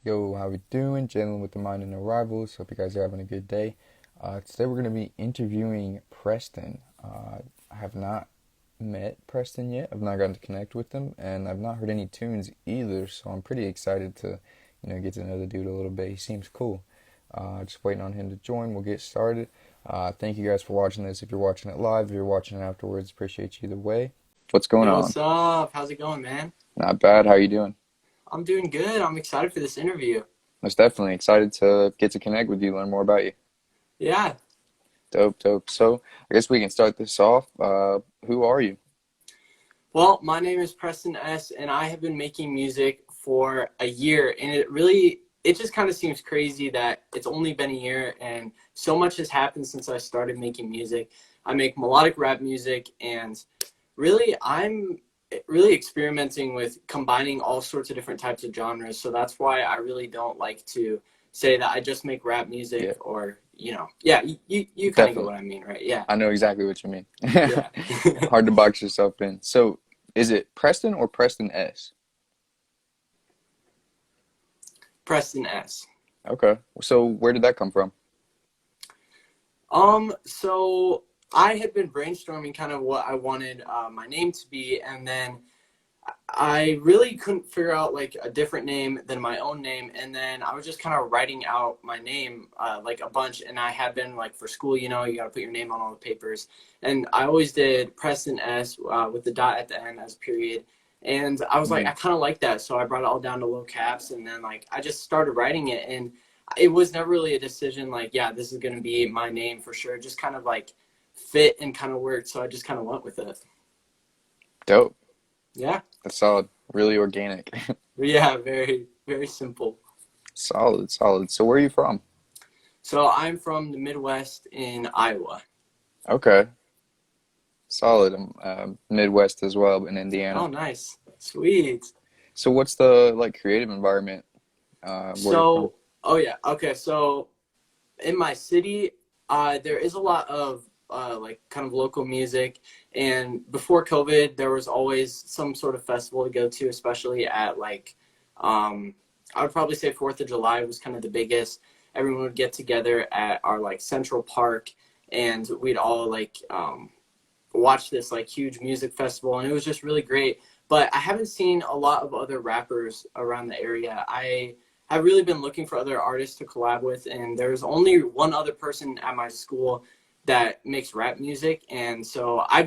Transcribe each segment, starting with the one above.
Yo, how we doing? Jaelin with the Mind and No Rivals. Hope you guys are having a good day. Today we're going to be interviewing Preston. I have not met Preston yet. I've not gotten to connect with him, and I've not heard any tunes either. So I'm pretty excited to, get to know the dude a little bit. He seems cool. Just waiting on him to join. We'll get started. Thank you guys for watching this. If you're watching it live, if you're watching it afterwards, appreciate you either way. What's going Yo, on? what's up? How's it going, man? Not bad. How you doing? I'm doing good. I'm excited for this interview. Most definitely excited to get to connect with you, learn more about you. Yeah. Dope, dope. So I guess we can start this off. Who are you? Well, my name is Preston S, and I have been making music for a year, and it just kind of seems crazy that it's only been a year, and so much has happened since I started making music. I make melodic rap music, and really, I'm really experimenting with combining all sorts of different types of genres. So that's why I really don't like to say that I just make rap Yeah, music or, yeah, you kind of get definitely. what I mean, right? Yeah. I know exactly what you mean. Yeah. Hard to box yourself in. So is it Preston or Preston S? Preston S. Okay. So where did that come from? So I had been brainstorming kind of what I wanted my name to be, and then I really couldn't figure out like a different name than my own name. And then I was just kind of writing out my name like a bunch. And I had been like for school, you got to put your name on all the papers. And I always did Preston S with the dot at the end as period. And I was like, Mm, I kind of like that. So I brought it all down to low caps. And then like I just started writing it. And it was never really a decision like, yeah, this is going to be my name for sure. It just kind of like fit and kind of worked. So I just kind of went with it. dope. Yeah. That's solid. Really organic. Yeah. Very, very simple. Solid, solid. So where are you from? So I'm from the Midwest in Iowa. Okay. Solid. I'm Midwest as well, in Indiana. Oh, nice. Sweet. So what's the like creative environment where you're from? So, oh yeah. Okay. So in my city, there is a lot of like kind of local music. And before COVID, there was always some sort of festival to go to, especially at like, I would probably say 4th of July was kind of the biggest. Everyone would get together at our like Central Park and we'd all like watch this like huge music festival, and it was just really great. But I haven't seen a lot of other rappers around the area. I have really been looking for other artists to collab with, and there's only one other person at my school that makes rap music. And so I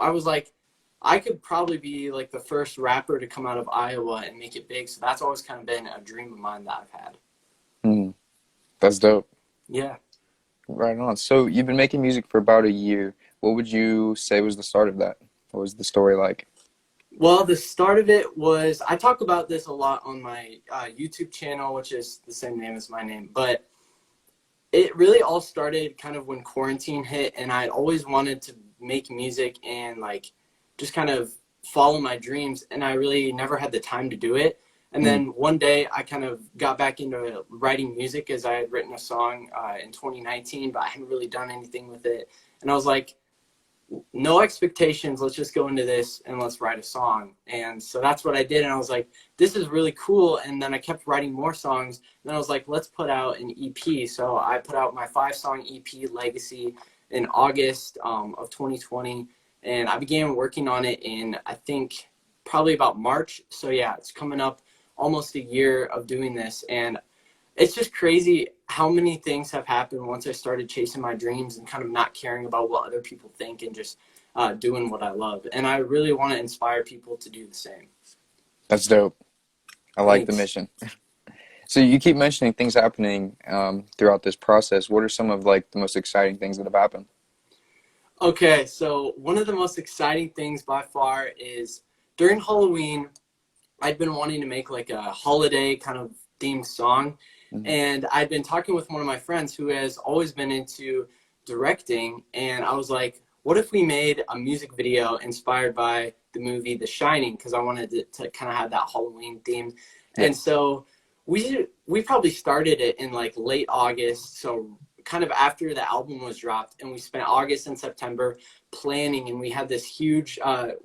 was like, I could probably be like the first rapper to come out of Iowa and make it big. So that's always kind of been a dream of mine that I've had. Mm, that's dope. Yeah. Right on. So you've been making music for about a year. What would you say was the start of that? What was the story like? Well, the start of it was, I talk about this a lot on my YouTube channel, which is the same name as my name, but it really all started kind of when quarantine hit, and I always wanted to make music and like just kind of follow my dreams, and I really never had the time to do it. And Mm, then one day I kind of got back into writing music, as I had written a song in 2019, but I hadn't really done anything with it. And I was like, no expectations, let's just go into this and let's write a song. And so that's what I did, and I was like, this is really cool. And then I kept writing more songs, and then I was like, let's put out an EP. So I put out my 5-song EP Legacy in August of 2020, and I began working on it in, I think, probably about March. So yeah, it's coming up almost a year of doing this, and it's just crazy how many things have happened once I started chasing my dreams and kind of not caring about what other people think and just doing what I love. And I really want to inspire people to do the same. that's dope. I like the Thanks. mission. So you keep mentioning things happening throughout this process. What are some of like the most exciting things that have happened? Okay, so one of the most exciting things by far is during Halloween, I'd been wanting to make like a holiday kind of themed song. Mm, And I'd been talking with one of my friends who has always been into directing. And I was like, what if we made a music video inspired by the movie The Shining? Because I wanted to kind of have that Halloween theme. yeah. And so we probably started it in like late August. So kind of after the album was dropped, and we spent August and September planning, and we had this huge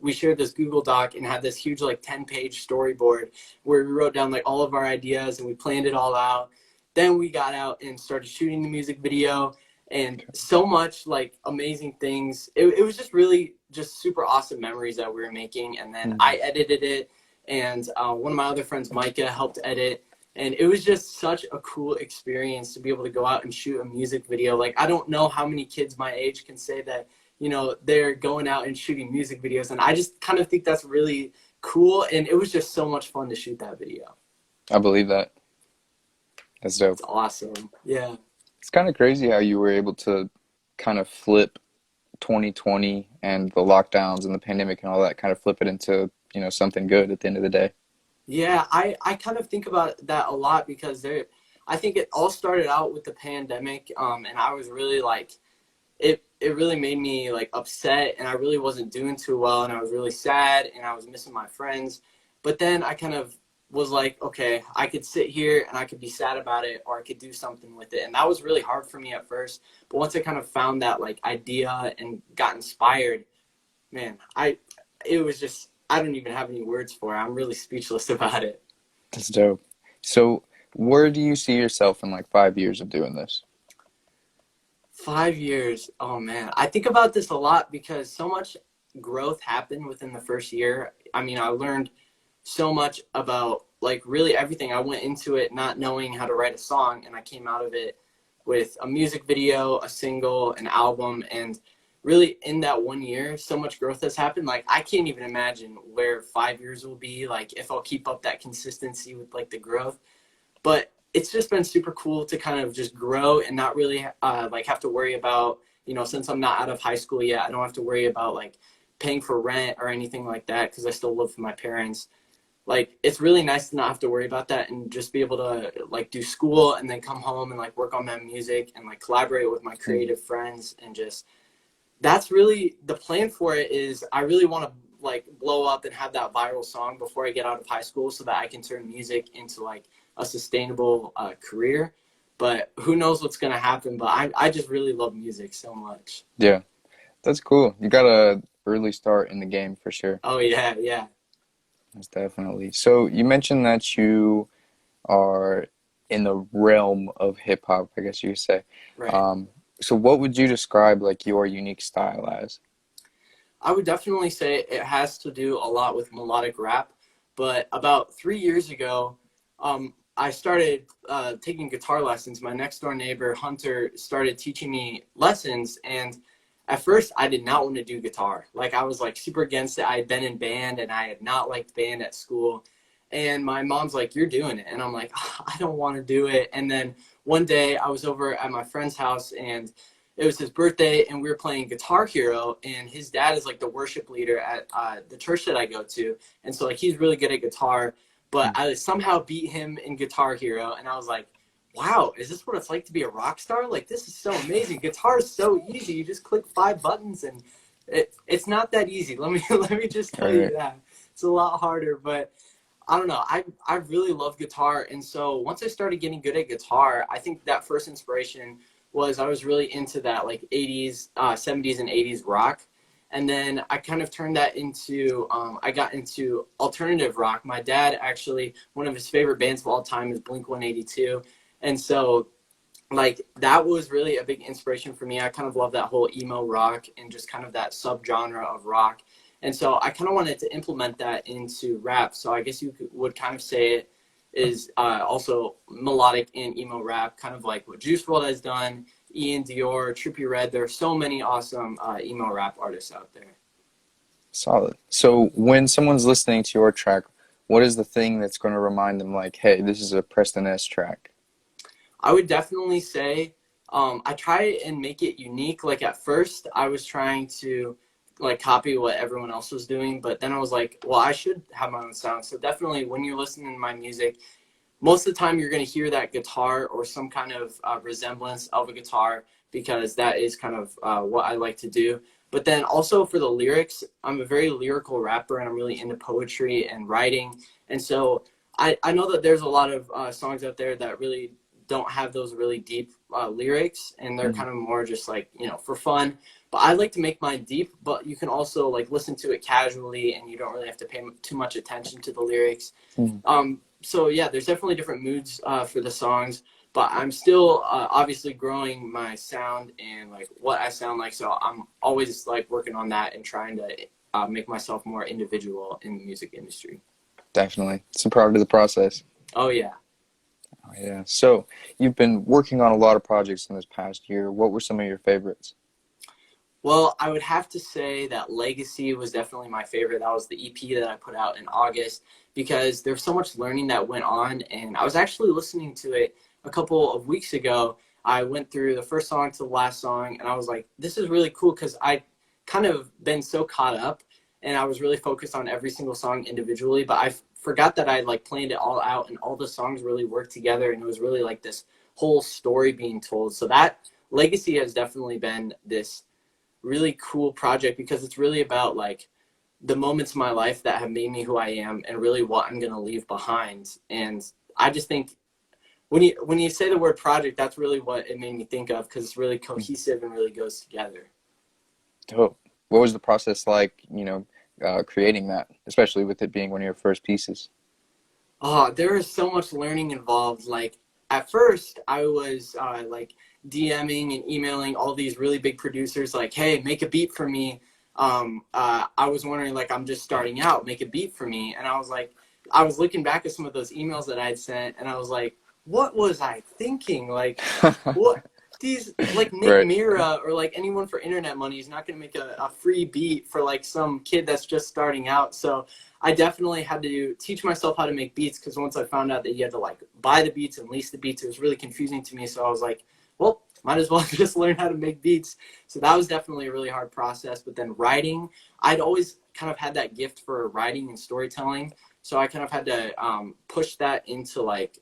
we shared this Google Doc and had this huge like 10-page storyboard where we wrote down like all of our ideas and we planned it all out. Then we got out and started shooting the music video, and so much like amazing things. It was just really just super awesome memories that we were making. And then I edited it, and one of my other friends, Micah, helped edit. And it was just such a cool experience to be able to go out and shoot a music video. Like, I don't know how many kids my age can say that, you know, they're going out and shooting music videos. And I just kind of think that's really cool. And it was just so much fun to shoot that video. I believe that. That's dope. It's awesome. Yeah. It's kind of crazy how you were able to kind of flip 2020 and the lockdowns and the pandemic and all that, kind of flip it into, you know, something good at the end of the day. Yeah, I kind of think about that a lot because I think it all started out with the pandemic, and I was really like, it really made me like upset, and I really wasn't doing too well, and I was really sad, and I was missing my friends. But then I kind of was like, okay, I could sit here and I could be sad about it, or I could do something with it. And that was really hard for me at first. But once I kind of found that like idea and got inspired, man, it was just, I don't even have any words for it. I'm really speechless about it. That's dope. So where do you see yourself in like 5 years of doing this? 5 years. Oh man. I think about this a lot because so much growth happened within the first year. I mean, I learned so much about like really everything. I went into it not knowing how to write a song, and I came out of it with a music video, a single, an album, and really in that 1 year, so much growth has happened. Like, I can't even imagine where 5 years will be, like if I'll keep up that consistency with like the growth. But it's just been super cool to kind of just grow and not really like have to worry about, you know, since I'm not out of high school yet, I don't have to worry about like paying for rent or anything like that because I still live with my parents. Like, it's really nice to not have to worry about that and just be able to like do school and then come home and like work on my music and like collaborate with my creative friends. And just, that's really the plan for it. Is I really want to like blow up and have that viral song before I get out of high school so that I can turn music into like a sustainable career. But who knows what's going to happen. But I just really love music so much. Yeah, that's cool. You got a early start in the game for sure. Oh yeah, yeah. That's definitely. So you mentioned that you are in the realm of hip hop, I guess you could say. Right. So what would you describe like your unique style as? I would definitely say it has to do a lot with melodic rap. But about 3 years ago, I started taking guitar lessons. My next door neighbor, Hunter, started teaching me lessons. And at first, I did not want to do guitar. Like, I was like super against it. I had been in band and I had not liked band at school. And my mom's like, "You're doing it." And I'm like, "Oh, I don't want to do it." And then one day I was over at my friend's house, and it was his birthday, and we were playing Guitar Hero, and his dad is like the worship leader at the church that I go to. And so like he's really good at guitar, but I somehow beat him in Guitar Hero. And I was like, wow, is this what it's like to be a rock star? Like, this is so amazing. Guitar is so easy. You just click 5 buttons, and it's not that easy. Let me just tell you that. It's a lot harder, but I don't know. I really love guitar. And so once I started getting good at guitar, I think that first inspiration was I was really into that like 80s, 70s and 80s rock. And then I kind of turned that into, I got into alternative rock. My dad actually, one of his favorite bands of all time is Blink-182. And so like that was really a big inspiration for me. I kind of love that whole emo rock and just kind of that subgenre of rock. And so I kind of wanted to implement that into rap. So I guess you would kind of say it is also melodic and emo rap, kind of like what Juice WRLD has done, Iann Dior, Trippie Redd. There are so many awesome emo rap artists out there. Solid. So when someone's listening to your track, what is the thing that's going to remind them like, hey, this is a Preston S track? I would definitely say I try and make it unique. Like at first I was trying to like copy what everyone else was doing, but then I was like, well, I should have my own sound. So definitely when you're listening to my music, most of the time you're going to hear that guitar or some kind of resemblance of a guitar, because that is kind of what I like to do. But then also for the lyrics, I'm a very lyrical rapper and I'm really into poetry and writing. And so I know that there's a lot of songs out there that really don't have those really deep lyrics, and they're kind of more just like, you know, for fun. But I like to make mine deep, but you can also like listen to it casually, and you don't really have to pay too much attention to the lyrics. So yeah, there's definitely different moods for the songs, but I'm still obviously growing my sound and like what I sound like. So I'm always like working on that and trying to make myself more individual in the music industry. Definitely. It's a part of the process. Oh yeah. Oh, yeah. So you've been working on a lot of projects in this past year. What were some of your favorites? Well, I would have to say that Legacy was definitely my favorite. That was the EP that I put out in August because there's so much learning that went on. And I was actually listening to it a couple of weeks ago. I went through the first song to the last song, and I was like, this is really cool because I kind of been so caught up and I was really focused on every single song individually, but I forgot that I like planned it all out and all the songs really worked together, and it was really like this whole story being told. So that Legacy has definitely been this really cool project because it's really about like the moments in my life that have made me who I am and really what I'm going to leave behind. And I just think when you say the word project, that's really what it made me think of, because it's really cohesive and really goes together. Dope. What was the process like, creating that, especially with it being one of your first pieces? Oh, there is so much learning involved. Like at first I was like DMing and emailing all these really big producers like, hey, make a beat for me. I was wondering, like, I'm just starting out, make a beat for me. And I was like, I was looking back at some of those emails that I'd sent, and I was like, what was I thinking? Like, what? These, like, Nick Right. Mira or like anyone for internet money is not going to make a free beat for like some kid that's just starting out. So I definitely had to teach myself how to make beats, because once I found out that you had to like buy the beats and lease the beats, it was really confusing to me. So I was like, well, might as well just learn how to make beats. So that was definitely a really hard process. But then writing, I'd always kind of had that gift for writing and storytelling. So I kind of had to push that into like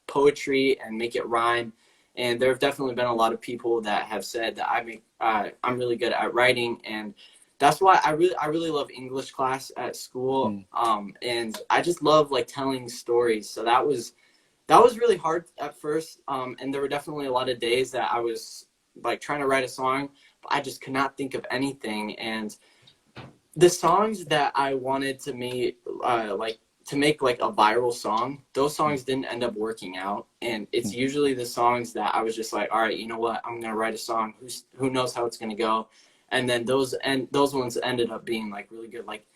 poetry and make it rhyme. And there have definitely been a lot of people that have said that I'm really good at writing, and that's why I really love English class at school. And I just love like telling stories. So that was really hard at first. And there were definitely a lot of days that I was like trying to write a song, but I just could not think of anything. And the songs that I wanted to make, like a viral song, those songs didn't end up working out. And it's usually the songs that I was just like, all right, you know what, I'm gonna write a song. Who knows how it's gonna go? And then those ones ended up being like really good. Like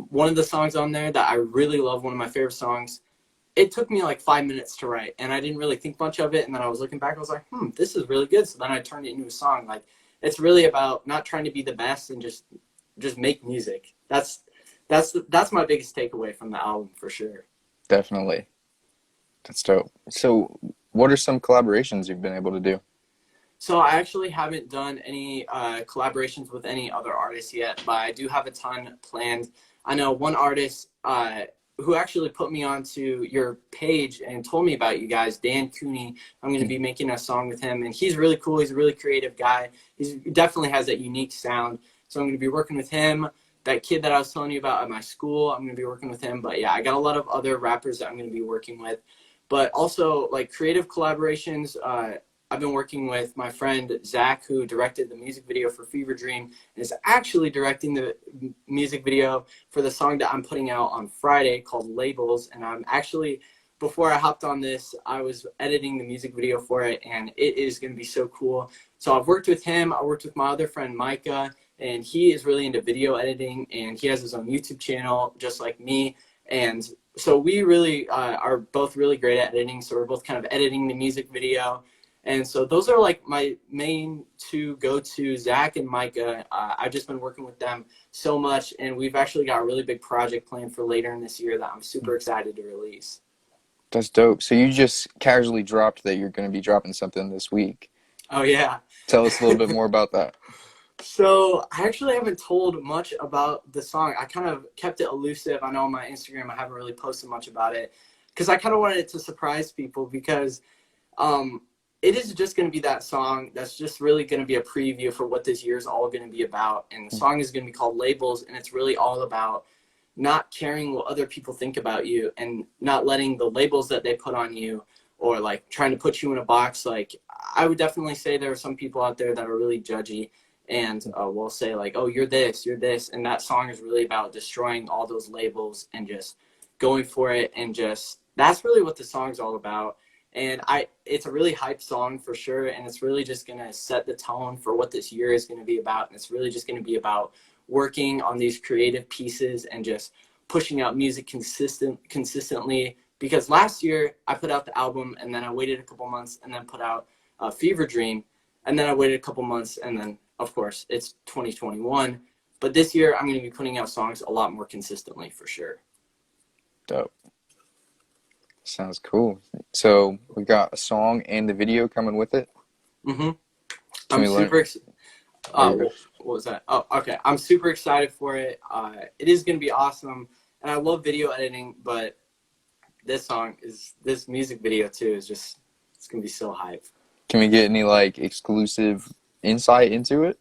one of the songs on there that I really love, one of my favorite songs, it took me like 5 minutes to write, and I didn't really think much of it. And then I was looking back, I was like, this is really good. So then I turned it into a song. Like, it's really about not trying to be the best and just make music. That's my biggest takeaway from the album for sure. Definitely. That's dope. So what are some collaborations you've been able to do? So I actually haven't done any collaborations with any other artists yet, but I do have a ton planned. I know one artist who actually put me onto your page and told me about you guys, Dan Cooney. I'm going to be making a song with him, and he's really cool. He's a really creative guy. He definitely has that unique sound. So I'm going to be working with him. That kid that I was telling you about at my school, I'm going to be working with him. But yeah, I got a lot of other rappers that I'm going to be working with. But also like creative collaborations, I've been working with my friend Zach, who directed the music video for Fever Dream, and is actually directing the music video for the song that I'm putting out on Friday called Labels. And I'm actually, before I hopped on this, I was editing the music video for it, and it is going to be so cool. So I've worked with him. I worked with my other friend Micah, and he is really into video editing, and he has his own YouTube channel just like me. And so we really are both really great at editing. So we're both kind of editing the music video. And so those are like my main two go-to, Zach and Micah. I've just been working with them so much, and we've actually got a really big project planned for later in this year that I'm super excited to release. That's dope. So you just casually dropped that you're going to be dropping something this week. Oh, yeah. Tell us a little bit more about that. So I actually haven't told much about the song. I kind of kept it elusive. I know on my Instagram I haven't really posted much about it because I kind of wanted it to surprise people, because it is just going to be that song that's just really going to be a preview for what this year is all going to be about. And the song is going to be called Labels, and it's really all about not caring what other people think about you and not letting the labels that they put on you or like trying to put you in a box. Like I would definitely say there are some people out there that are really judgy and will say like, oh, you're this, and that song is really about destroying all those labels and just going for it, and just that's really what the song's all about. And it's a really hype song for sure, and it's really just gonna set the tone for what this year is gonna be about. And it's really just gonna be about working on these creative pieces and just pushing out music consistently. Because last year I put out the album, and then I waited a couple months, and then put out Fever Dream, and then I waited a couple months, and then of course it's 2021. But this year I'm gonna be putting out songs a lot more consistently for sure. Dope. Sounds cool. So we got a song and the video coming with it. Mm-hmm. I'm super excited. What was that? Oh, okay. I'm super excited for it. It is going to be awesome. And I love video editing, but this music video too is just, it's going to be so hype. Can we get any like exclusive insight into it?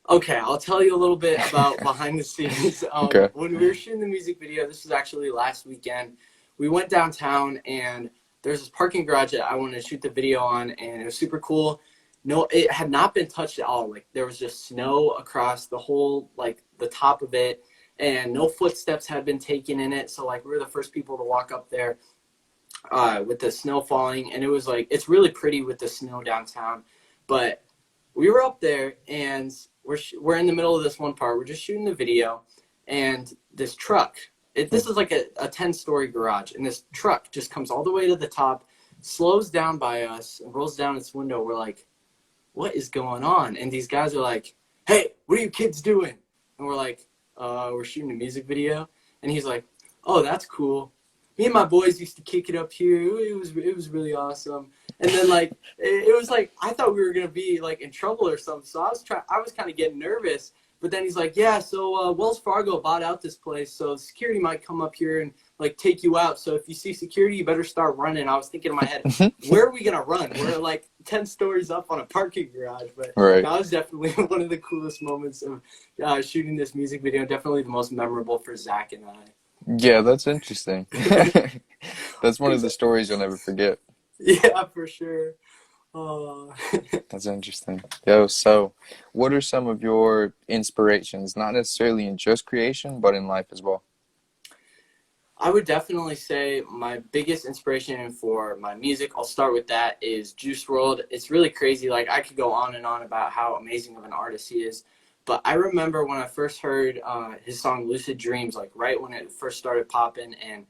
Okay, I'll tell you a little bit about behind the scenes. Okay. When we were shooting the music video, this was actually last weekend, we went downtown, and there's this parking garage that I wanted to shoot the video on, and it was super cool. No, it had not been touched at all. Like there was just snow across the whole, like the top of it, and no footsteps had been taken in it. So like we were the first people to walk up there with the snow falling, and it was like, it's really pretty with the snow downtown. But we were up there, and we're in the middle of this one part. We're just shooting the video, and this truck, this is like a 10-story garage, and this truck just comes all the way to the top, slows down by us, and rolls down its window. We're like, what is going on? And these guys are like, hey, what are you kids doing? And we're like, we're shooting a music video. And he's like, oh, that's cool. Me and my boys used to kick it up here. It was really awesome. And then like it was like, I thought we were gonna be like in trouble or something. So I was kind of getting nervous. But then he's like, yeah, so Wells Fargo bought out this place, so security might come up here and like take you out. So if you see security, you better start running. I was thinking in my head, where are we gonna run? We're like 10 stories up on a parking garage. But right. That was definitely one of the coolest moments of shooting this music video. Definitely the most memorable for Zach and I. Yeah, that's interesting. That's one of the stories you'll never forget. Yeah, for sure. That's interesting. Yo, so what are some of your inspirations, not necessarily in just creation, but in life as well? I would definitely say my biggest inspiration for my music, I'll start with that, is Juice WRLD. It's really crazy. Like I could go on and on about how amazing of an artist he is. But I remember when I first heard his song Lucid Dreams, like right when it first started popping, and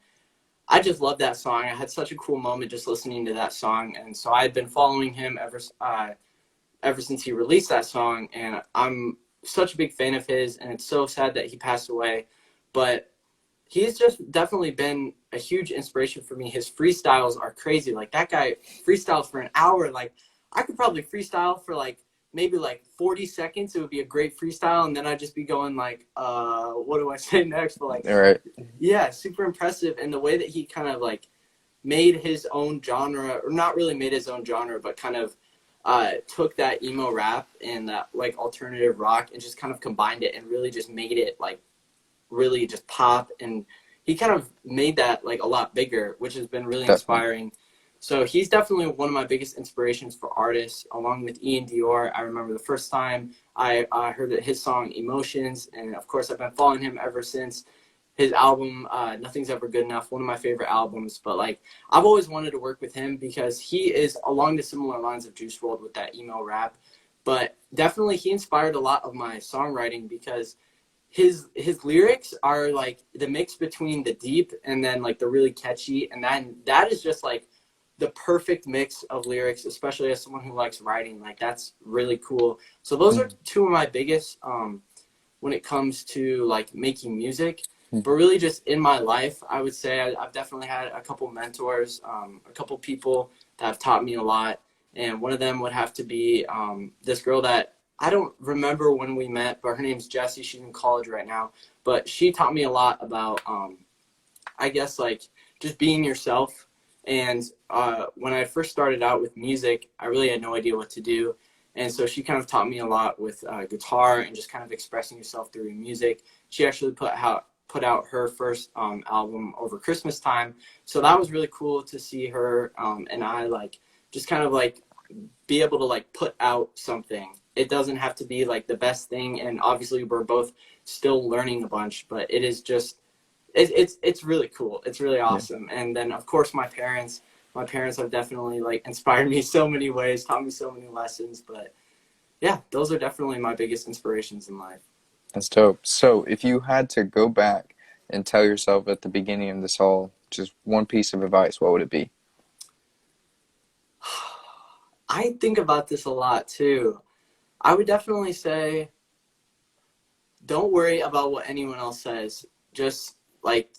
I just loved that song. I had such a cool moment just listening to that song. And so I had been following him ever since he released that song. And I'm such a big fan of his, and it's so sad that he passed away. But he's just definitely been a huge inspiration for me. His freestyles are crazy. Like that guy freestyles for an hour. Like I could probably freestyle for like maybe like 40 seconds. It would be a great freestyle, and then I'd just be going like, what do I say next? But like, all right. Yeah, super impressive. And the way that he kind of like made his own genre, or not really made his own genre, but kind of took that emo rap and that like alternative rock and just kind of combined it and really just made it like really just pop. And he kind of made that like a lot bigger, which has been really inspiring. So he's definitely one of my biggest inspirations for artists, along with Iann Dior. I remember the first time I heard his song Emotions, and of course I've been following him ever since. His album, Nothing's Ever Good Enough, one of my favorite albums. But like, I've always wanted to work with him because he is along the similar lines of Juice WRLD with that emo rap. But definitely he inspired a lot of my songwriting because his lyrics are like the mix between the deep and then like the really catchy. And that is just like the perfect mix of lyrics, especially as someone who likes writing. Like that's really cool. So those are two of my biggest when it comes to like making music. But really just in my life, I would say I've definitely had a couple mentors, a couple people that have taught me a lot. And one of them would have to be this girl that I don't remember when we met, but her name's Jessie. She's in college right now. But she taught me a lot about, I guess, like just being yourself. And when I first started out with music, I really had no idea what to do. And so she kind of taught me a lot with guitar and just kind of expressing yourself through music. She actually put put out her first album over Christmas time. So that was really cool to see her and I like just kind of like be able to like put out something. It doesn't have to be like the best thing, and obviously we're both still learning a bunch, but it is just it's really cool. It's really Yeah. awesome. And then of course my parents have definitely like inspired me so many ways, taught me so many lessons. But yeah, those are definitely my biggest inspirations in life. That's dope. So, if you had to go back and tell yourself at the beginning of this all just one piece of advice, what would it be? I think about this a lot too. I would definitely say don't worry about what anyone else says. Just like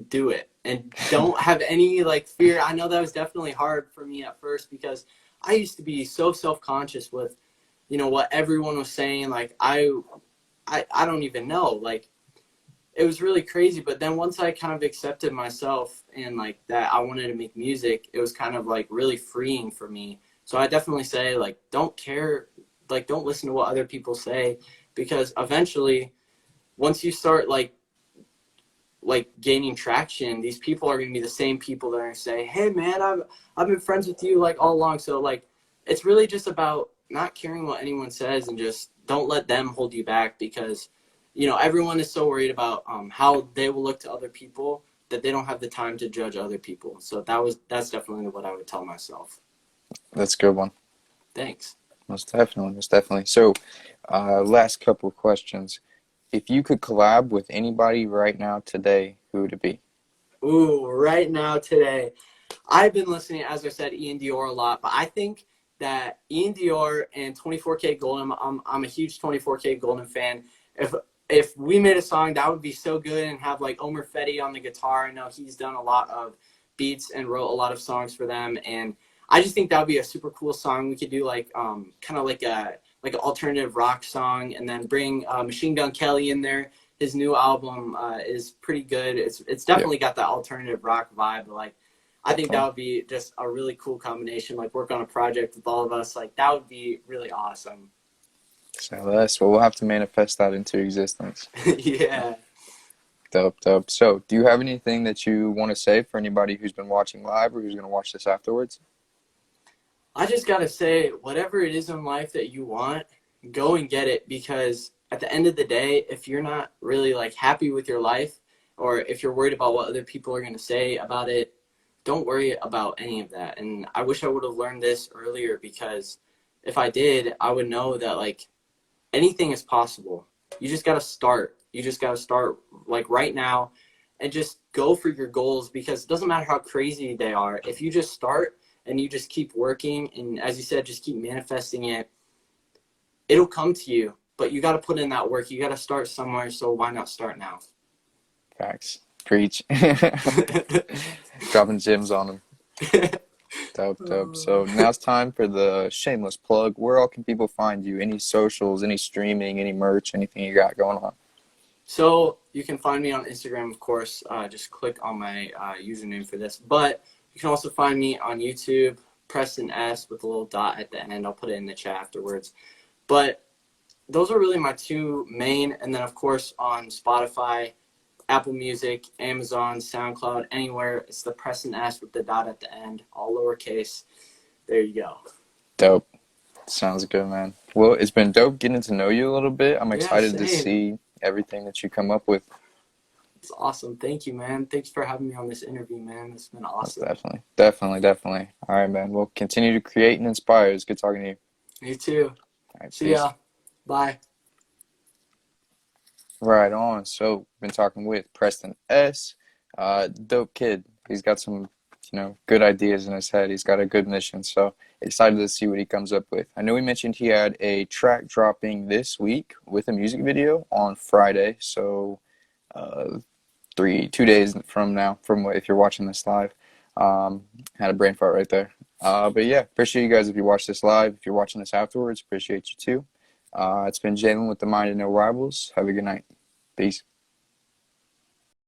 do it and don't have any like fear. I know that was definitely hard for me at first because I used to be so self-conscious with, you know, what everyone was saying. Like I don't even know. Like it was really crazy. But then once I kind of accepted myself and like that I wanted to make music, it was kind of like really freeing for me. So I definitely say like don't care, like don't listen to what other people say, because eventually once you start like gaining traction, these people are going to be the same people that are going to say, hey man, I've been friends with you like all along. So like it's really just about not caring what anyone says and just don't let them hold you back, because you know everyone is so worried about how they will look to other people that they don't have the time to judge other people. So that's definitely what I would tell myself. That's a good one. Thanks. Most definitely, most definitely. So, last couple of questions. If you could collab with anybody right now today, who would it be? Ooh, right now today, I've been listening, as I said, Iann Dior a lot, but I think that Iann Dior and 24K Golden, I'm a huge 24K Golden fan. If we made a song, that would be so good, and have like Omer Fetty on the guitar. I know he's done a lot of beats and wrote a lot of songs for them, and I just think that would be a super cool song. We could do like kind of like an alternative rock song, and then bring Machine Gun Kelly in there. His new album is pretty good. It's Yeah, definitely got that alternative rock vibe. Like I think that definitely. would be just a really cool combination. Like work on a project with all of us. Like that would be really awesome. So that's well, we'll have to manifest that into existence. Yeah. Dope, dope. So, do you have anything that you want to say for anybody who's been watching live or who's going to watch this afterwards? I just gotta say, whatever it is in life that you want, go and get it, because at the end of the day, if you're not really like happy with your life, or if you're worried about what other people are gonna say about it, don't worry about any of that. And I wish I would have learned this earlier, because if I did, I would know that like anything is possible. You just gotta start. You just gotta start like right now and just go for your goals, because it doesn't matter how crazy they are. If you just start and you just keep working and, as you said, just keep manifesting it, it'll come to you. But you got to put in that work. You got to start somewhere. So why not start now? Facts. Preach. Dropping gems on them. Dope, dope. So now it's time for the shameless plug. Where all can people find you? Any socials, any streaming, any merch, anything you got going on? So you can find me on Instagram, of course. Just click on my username for this. But you can also find me on YouTube, Preston S with a little dot at the end. I'll put it in the chat afterwards. But those are really my two main. And then, of course, on Spotify, Apple Music, Amazon, SoundCloud, anywhere, it's the Preston S with the dot at the end, all lowercase. There you go. Dope. Sounds good, man. Well, it's been dope getting to know you a little bit. I'm Yeah, excited to same. see everything that you come up with. It's awesome. Thank you, man. Thanks for having me on this interview, man. It's been Most awesome. definitely. Definitely, definitely. All right, man. We'll continue to create and inspire. It's good talking to you. You too. All right, See peace. ya. Bye. Right on. So, been talking with Preston S. Dope kid. He's got some, good ideas in his head. He's got a good mission. So, excited to see what he comes up with. I know he mentioned he had a track dropping this week with a music video on Friday. So, 2 days from now, if you're watching this live. Had a brain fart right there. But yeah, appreciate you guys if you watch this live. If you're watching this afterwards, appreciate you too. It's been Jaelin with the Mind and No Rivals. Have a good night. Peace.